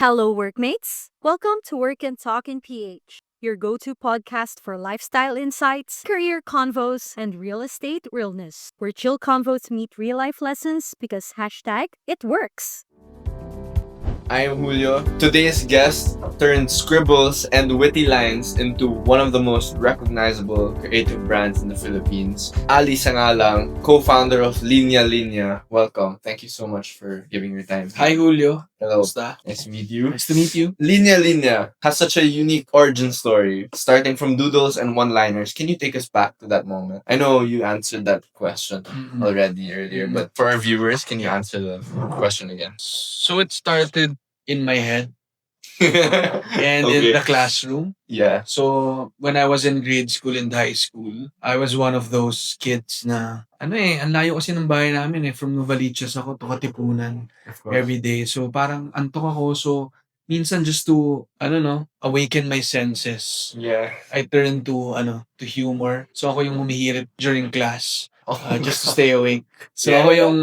Hello, workmates. Welcome to Work and Talk in PH, your go to podcast for lifestyle insights, career convos, and real estate realness, where chill convos meet real life lessons because hashtag it works. I am Julio. Today's guest turned scribbles and witty lines into one of the most recognizable creative brands in the Philippines. Ali Sangalang, co-founder of Linya Linya. Welcome. Thank you so much for giving your time. Hi Julio. Hello. Kamusta? Nice to meet you. Nice to meet you. Linya Linya has such a unique origin story, starting from doodles and one-liners. Can you take us back to that moment? I know you answered that question already earlier, but for our viewers, can you answer the question again? So it started in my head and in the classroom. Yeah. So when I was in grade school and high school, I was one of those kids na ang layo kasi ng bahay namin from Novaliches ako to Katipunan Of course. every day. So parang antok ako. So minsan just to awaken my senses, Yeah. I turn to humor. So ako yung humihirit during class. Just to stay awake. So Yeah. ako yung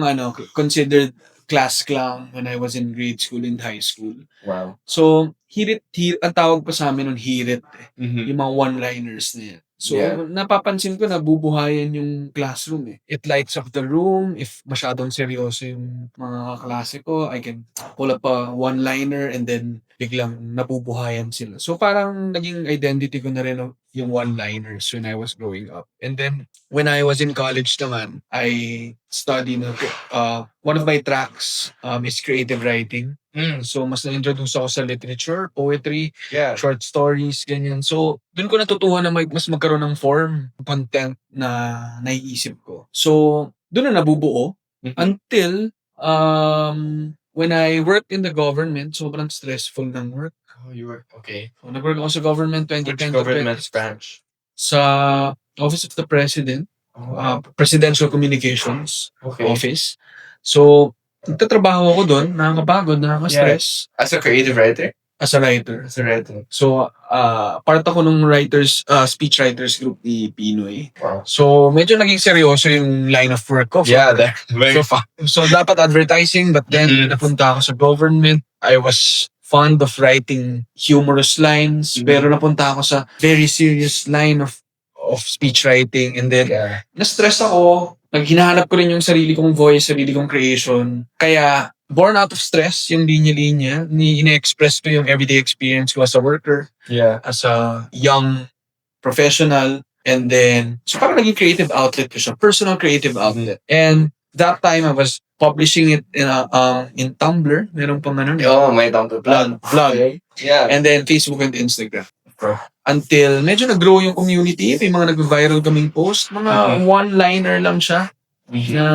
considered class clown when I was in grade school and high school. Wow. So, hirit, ang tawag pa sa amin nun, hirit. Mm-hmm. Yung mga one-liners na yan. So, Yeah. napapansin ko na bubuhayan yung classroom It lights up the room. If masyadong seryoso yung mga kaklase ko, I can pull up a one-liner and then biglang nabubuhayan sila. So, parang naging identity ko na rin yung one-liners when I was growing up. And then, when I was in college naman, I studied, one of my tracks is creative writing. So, mas na-introduce ako sa literature, poetry, Yeah. short stories, ganyan. So, dun ko natutuhan na mas magkaroon ng form, content na naiisip ko. So, dun na nabubuo until when I worked in the government, sobrang stressful ng work. Oh, you were okay. So, nag-work ako sa government Which 2010 government branch? sa Office of the President, Presidential Communications Okay. Office. So, nagtatrabaho ako doon, nakakapagod, nakaka-stress As a creative writer? as a writer. As a writer. So, part ako ng speech writers group ni Pinoy. Wow. So, medyo naging seryoso yung line of work ko. Yeah, they're very So, so dapat advertising, but then napunta ako sa government. I was fond of writing humorous lines, pero napunta ako sa very serious line of speech writing. And then, Yeah. na-stress ako. Hinahanap ko rin yung sarili kong voice, sarili kong creation. Kaya, born out of stress, yung linya-linya, ine-express ko yung everyday experience ko as a worker, Yeah. as a young professional, and then, so parang naging creative outlet ko siya, personal creative outlet. And that time, I was publishing it in Tumblr. Meron pang Oh, my Tumblr blog. blog. Yeah. And then Facebook and Instagram. Bro. Until medyo nag-grow yung community, may mga nag-viral kaming post, mga one-liner lang siya na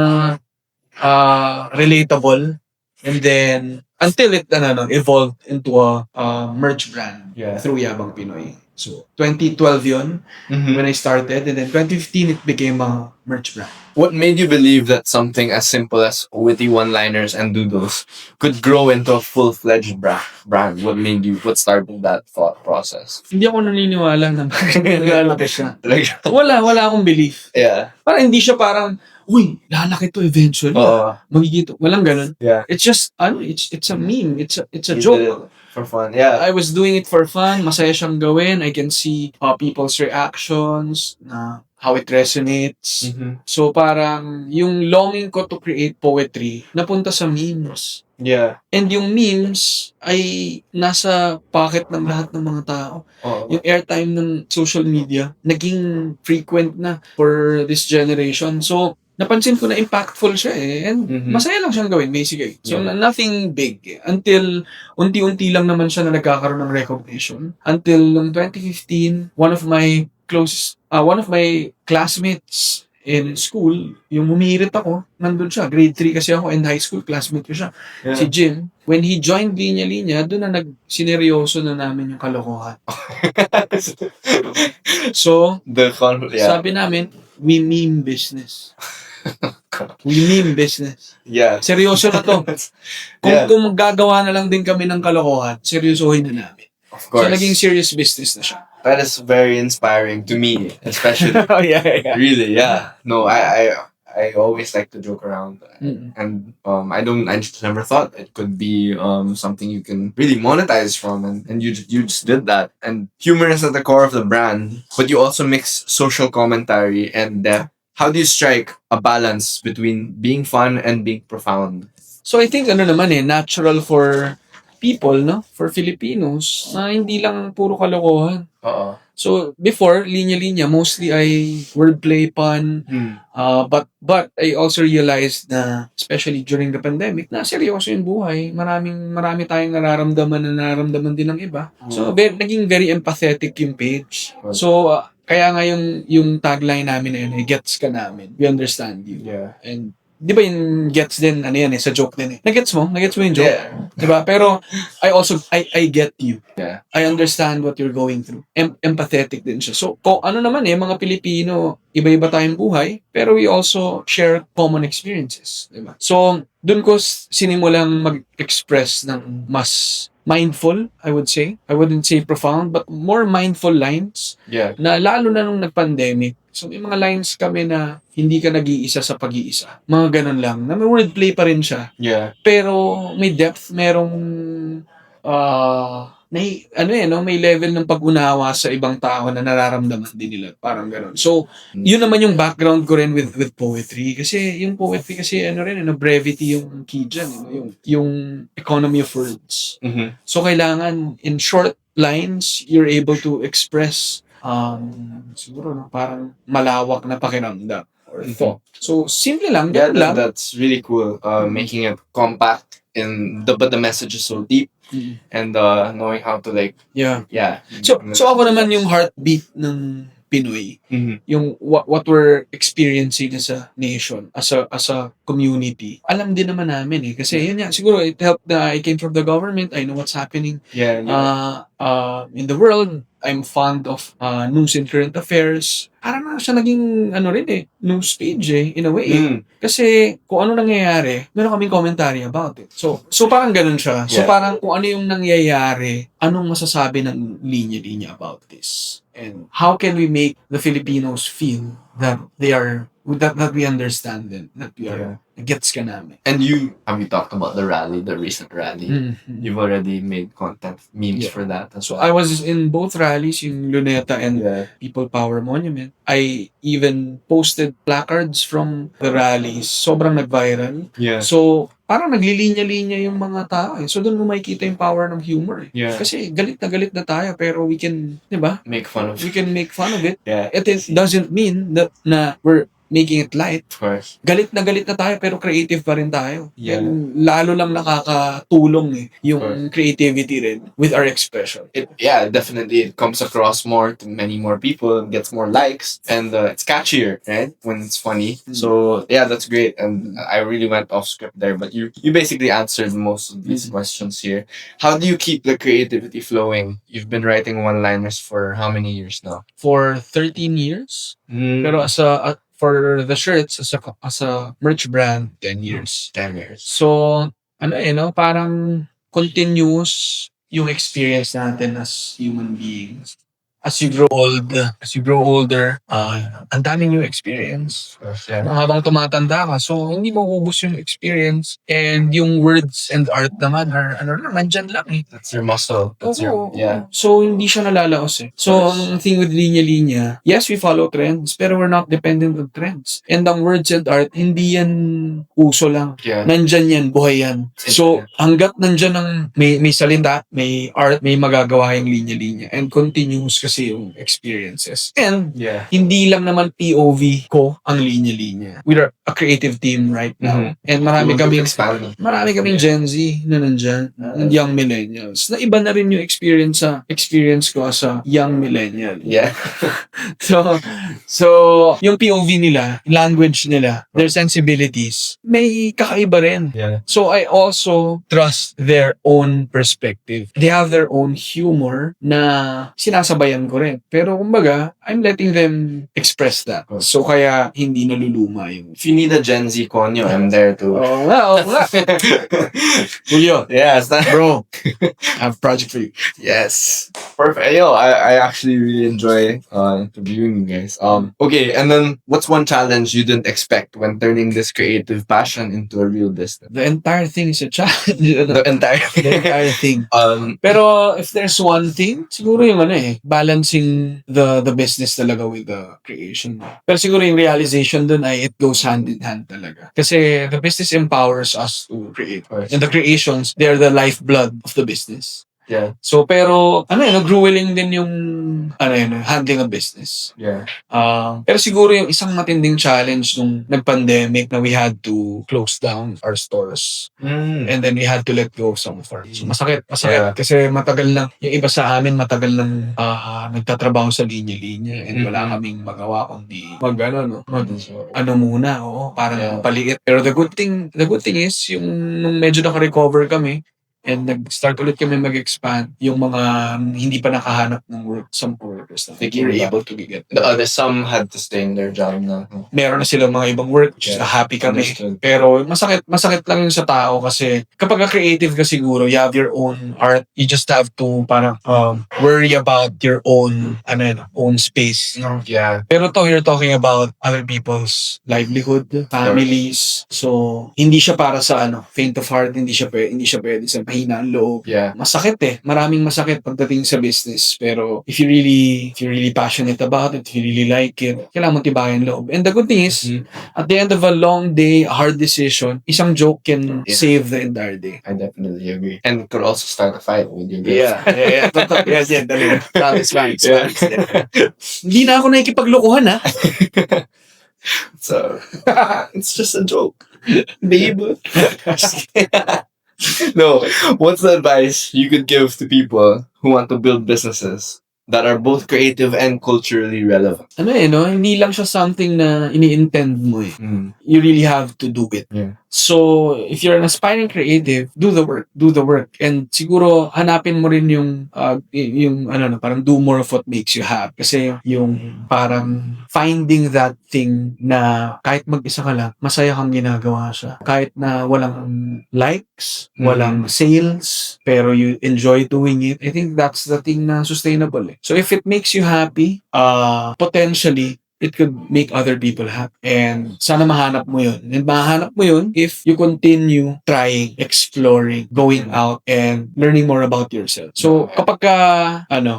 relatable. And then, until it evolved into a merch brand Yeah. through Yabang Pinoy. So, 2012 yun when I started. And then 2015, it became a merch brand. What made you believe that something as simple as witty one-liners and doodles could grow into a full-fledged brand? What started that thought process? Hindi ako naniniwala na lalaki siya. Like, Wala akong belief. yeah. Parang hindi siya parang, uy, lalaki to eventually. Oo. Magigito. Walang ganun. Yeah. It's just, it's a meme. It's a You did joke. it for fun. Yeah. I was doing it for fun. Masaya siyang gawin. I can see people's reactions, how it resonates. So parang yung longing ko to create poetry napunta sa memes. Yeah. And yung memes ay nasa pocket ng lahat ng mga tao. Oh. Yung airtime ng social media naging frequent na for this generation. So napansin ko na impactful siya and masaya lang siyang gawin basically. So nothing big until unti-unti lang naman siya na nagkakaroon ng recognition. Until noong 2015, one of my classmates in school, yung humihirit ako, nandun siya. Grade 3 kasi ako and high school classmate ko siya. Yeah. Si Jim. When he joined Linya Linya, doon na sineryoso na namin yung kalokohan. So, sabi namin, we meme business. We meme business. Yeah. Seryoso na to. Yeah. Kung gagawa na lang din kami ng kalokohan, seryosohin na namin. Of So, course. naging serious business na siya. That is very inspiring to me, especially. Oh, yeah. Really, yeah. No, I I always like to joke around, Mm. and I just never thought it could be something you can really monetize from, and you just did that. And humor is at the core of the brand, but you also mix social commentary and depth. How do you strike a balance between being fun and being profound? So I think ano naman natural for people, no? For Filipinos, na hindi lang puro kalokohan. Oo. So before, linya-linya, mostly ay wordplay, pun, but I also realized na, especially during the pandemic, na seryoso yung buhay. Marami tayong nararamdaman din ng iba. So naging very empathetic yung page. So kaya nga yung tagline namin na yun, gets ka namin. We understand you. Yeah. And di ba yung gets din, ano yan sa joke din Nagets mo yung joke? Yeah. Di ba? Pero I get you. Yeah. I understand what you're going through. Empathetic din siya. So, ano naman mga Pilipino, iba-iba tayong buhay, pero we also share common experiences. Diba? So, dun ko sinimulang mag-express ng mas mindful, I would say. I wouldn't say profound, but more mindful lines Yeah. na lalo na nung nag-pandemic. So, may mga lines kami na hindi ka nag-iisa sa pag-iisa. Mga ganun lang. Na may wordplay pa rin siya. Yeah. Pero may depth, merong may level ng pag-unawa sa ibang tao na nararamdaman din nila. Parang gano'n. So, yun naman yung background ko rin with poetry. Kasi yung poetry kasi brevity yung key dyan. Yung economy of words. Mm-hmm. So, kailangan in short lines, you're able to express siguro parang malawak na pakiramdam or thought. So, simple lang. Yeah, ganun lang. that's really cool. Making it compact but the message is so deep. Mm. And knowing how to Yeah. yeah. So ako naman yung heartbeat ng Pinoy. Mm-hmm. Yung what we're experiencing as a nation, as a community. Alam din naman namin kasi yun nga, siguro it helped that I came from the government. I know what's happening Yeah. in the world. I'm fond of news and current affairs. Parang na siya naging news page in a way. Kasi kung ano nangyayari, meron kaming commentary about it. So parang ganun siya. So Yeah. parang kung ano yung nangyayari, anong masasabi ng linya-linya about this? And how can we make the Filipinos feel that they are, that we understand them, that we are, gets ka namin. And have you talked about the recent rally? Mm-hmm. You've already made content, memes Yeah. for that. So I was in both rallies, yung Luneta and Yeah. People Power Monument. I even posted placards from the rallies. Sobrang nag-viral. Yeah. So, parang naglilinya-linya yung mga tao. So, doon mo makikita yung power ng humor. Yeah. Kasi galit na tayo, pero we can, di ba? Make fun of We can make fun of it. Yeah. It doesn't mean that na we're making it light. Of course. Galit na tayo, pero creative pa rin tayo. Yeah. And lalo lang nakakatulong yung creativity rin with our expression. Definitely it comes across more to many more people, gets more likes, and it's catchier, right? When it's funny. So yeah, that's great. And I really went off script there, but you basically answered most of these questions here. How do you keep the creativity flowing? You've been writing one-liners for how many years now? For 13 years. Pero for the shirts, as a merch brand, 10 years. 10 years. So, parang continuous yung experience natin as human beings. As you grow older, ang daming new experience. Yeah. Habang tumatanda ka, so hindi mo ubus yung experience, and yung words and art naman are nandyan lang That's your muscle. That's your So hindi siya nalalaos So ang thing with linya-linya, yes, we follow trends, pero we're not dependent on trends. And ang words and art, hindi yan uso lang. Yeah. Nandyan yan, buhay yan. So hanggat nandyan ang may salita, may art, may magagawa yung linya-linya, and continuous kasi yung experiences. And hindi lang naman POV ko ang linya-linya. We're a creative team right now. And marami kaming Gen Z na nandyan, and young millennials. Na iba na rin yung experience ko as a young millennial. Yeah. So yung POV nila, language nila, their sensibilities, may kakaiba rin. Yeah. So I also trust their own perspective. They have their own humor na sinasabayan pinapakinggan ko rin. Pero kumbaga, I'm letting them express that. So kaya hindi naluluma yung... If you need a Gen Z conyo, I'm there too. Oo nga. Julio, Yes, bro, I have a project for you. yes. Perfect. Yo, I actually really enjoy interviewing you guys. Okay, and then what's one challenge you didn't expect when turning this creative passion into a real business? The entire thing is a challenge. The entire The entire thing. um Pero if there's one thing, siguro yung balancing the business talaga with the creation. Pero siguro yung realization dun ay it goes hand in hand talaga. Kasi the business empowers us to create. And the creations, they're the lifeblood of the business. yeah, So, pero, grueling din yung, handling a business. yeah. Pero siguro yung isang matinding challenge nung nag-pandemic na we had to close down our stores. And then we had to let go of some of our. So masakit. Yeah. Kasi matagal lang, yung iba sa amin matagal lang nagtatrabaho sa linya-linya and wala kaming magawa kundi parang paliit. Pero the good thing is, yung nung medyo naka-recover kami, and nag-start ulit kami mag-expand yung mga hindi pa nakahanap ng work, some workers na they were able to get. The other some had to stay in their job na. Meron na silang mga ibang work, which is happy kami. Understood. Pero masakit lang yung sa tao kasi kapag creative ka siguro, you have your own art, you just have to parang worry about your own own space. Yeah. Pero you're talking about other people's livelihood, families. So, hindi siya para sa faint of heart, hindi siya pwede sa mahina ang loob. Yeah. Masakit maraming masakit pagdating sa business. Pero if you're really passionate about it, if you really like it, kailangan mo tibayan loob. And the good thing is, at the end of a long day, a hard decision, isang joke can save the entire day. I definitely agree. And could also start a fight with your Yeah. Yes, dali. It's fine. Hindi na ako nakikipaglokohan, ha? So, it's just a joke. Babe. No, what's the advice you could give to people who want to build businesses that are both creative and culturally relevant? Hindi lang siya something na ini-intend mo eh. You really have to do it. Yeah. So, if you're an aspiring creative, do the work. And siguro, hanapin mo rin yung parang do more of what makes you happy. Kasi yung parang finding that thing na kahit mag-isa ka lang, masaya kang ginagawa siya. Kahit na walang likes, walang sales, pero you enjoy doing it. I think that's the thing na sustainable eh. So, if it makes you happy, potentially, it could make other people happy. And sana mahanap mo yun. And mahanap mo yun if you continue trying, exploring, going out, and learning more about yourself. So, kapag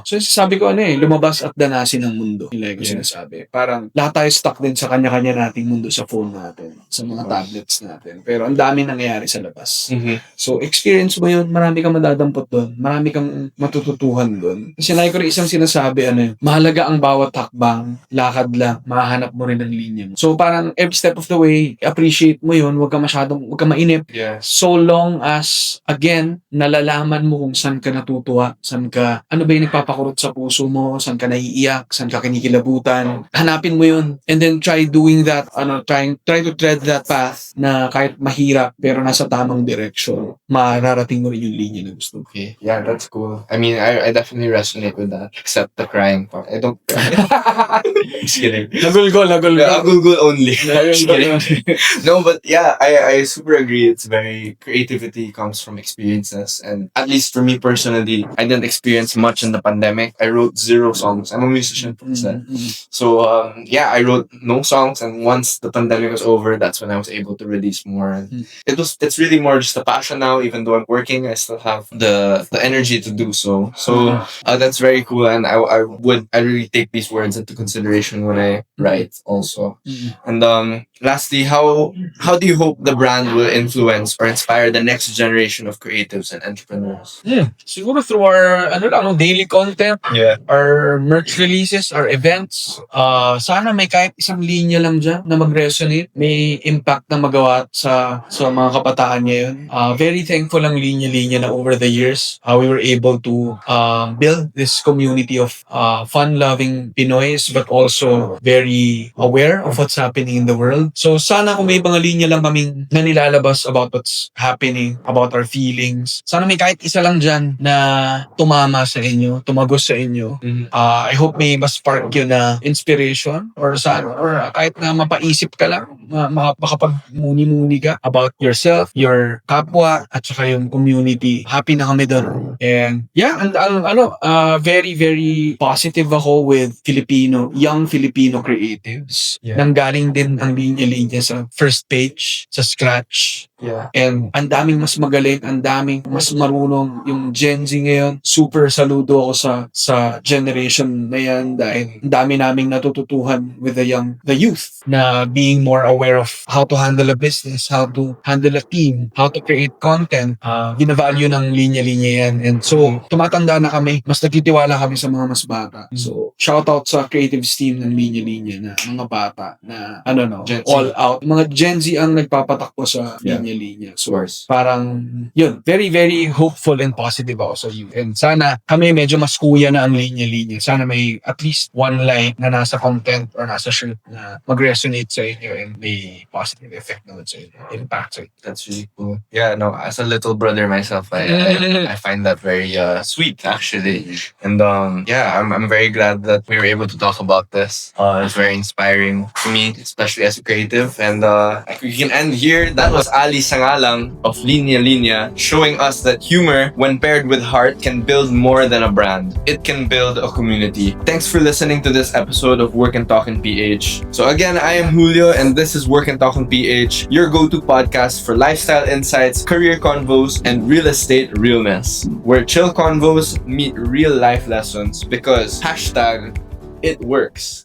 so sabi ko lumabas at danasin ng mundo. Yung sinasabi. Parang lahat tayo stuck din sa kanya-kanya nating mundo sa phone natin, sa mga tablets natin. Pero ang dami nangyayari sa labas. So, experience mo yun, marami kang madadampot doon, marami kang matututuhan doon. Kasi like ko rin isang sinasabi, mahalaga ang bawat hakbang, lakad lang, mahanap mo rin ang linya mo. So, parang every step of the way, appreciate mo yun, huwag ka mainip. Yeah. So long as, again, nalalaman mo kung saan ka natutuwa, ano ba yung nagpapakurot sa puso mo, saan ka naiiyak, saan ka kinikilabutan, hanapin mo yun. And then try doing that, try to tread that path na kahit mahirap, pero nasa tamang direction, mararating mo rin yung linya na gusto. Okay. Yeah, that's cool. I mean, I definitely resonate with that, except the crying part. I don't cry. Just kidding. Nagulgol. Yeah, Google only. Just kidding. No, but yeah, I super agree. It's very, creativity comes from experiences. And at least for me personally, I didn't experience much in the pandemic. I wrote 0 songs. I'm a musician from that. So, I wrote no songs. And once the pandemic was over, that's when I was able to release more. And it's really more just a passion now. Even though I'm working, I still have the energy to do so. So, that's very cool. And I really take these words into consideration when I write also. And lastly, how do you hope the brand will influence or inspire the next generation of creatives and entrepreneurs? Siguro through our daily content, our merch releases, our events. Sana may kahit isang linya lang dyan na mag-resonate, may impact na magawa sa mga kabataan ngayon. Very thankful ang linya-linya na over the years, we were able to build this community of fun-loving Pinoys, but also very aware of what's happening in the world. So sana kung may mga linya lang kaming na nilalabas about what's happening, about our feelings, sana may kahit isa lang dyan na tumama sa inyo, tumagos sa inyo. I hope may mas spark yun na inspiration or kahit na mapaisip ka lang, makapag-muni-muni ka about yourself, your kapwa, at saka yung community. Happy na kami doon. And yeah, very, very positive ako with young Filipino creatives. Yeah. Nanggaling din ang linya-linya sa first page, sa scratch. Yeah. And ang daming mas magaling, ang daming mas marunong yung Gen Z ngayon. Super saludo ako sa generation na yan dahil ang dami naming natututuhan with the youth na being more aware of how to handle a business, how to handle a team, how to create content. Ginavalue ng linya-linya yan. And so, tumatanda na kami, mas nagtitiwala kami sa mga mas bata. So, shout out sa creative team ng linya-linya na mga bata na Gen Z. all out. Mga Gen Z ang nagpapatakbo sa linya-linya. So, parang yun, very, very hopeful and positive ako sa youth. And sana kami medyo mas kuya na ang linya-linya. Sana may at least one line na nasa content or nasa shirt na mag-resonate sa inyo and may positive effect naman sa inyo. Impact sa inyo. That's really cool. Yeah, no, as a little brother myself, I find that very sweet actually. And yeah, I'm very glad that we were able to talk about this. It's very inspiring to me, especially as a creative. And we can end here. That was Ali Sangalang of Linya Linya, showing us that humor, when paired with heart, can build more than a brand. It can build a community. Thanks for listening to this episode of Work and Talk in PH. So again, I am Julio, and this is Work and Talk in PH, your go-to podcast for lifestyle insights, career convos, and real estate realness, where chill convos meet real life lessons because #it works.